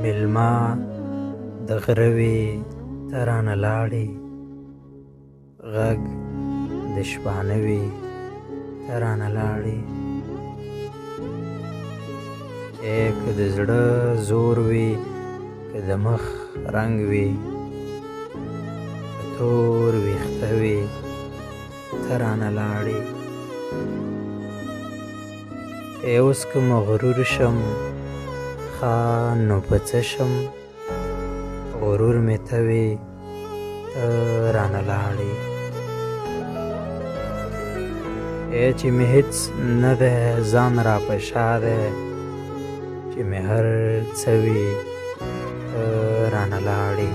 مېلمه د غره وې ته رانه لاړې، غږ د شپانه وې ته رانه لاړې. که د زړه زور وي که د مخ رنګ وي، که تور ویښته وي ته رانه لاړې. اوس که مغرور شم ښه نو په څه شم، غرور مې ته وې ته رانه لاړې. چې مې هېڅ نه دی ځان را په شا دی، چې مې هر څه وي ته رانه لاړې.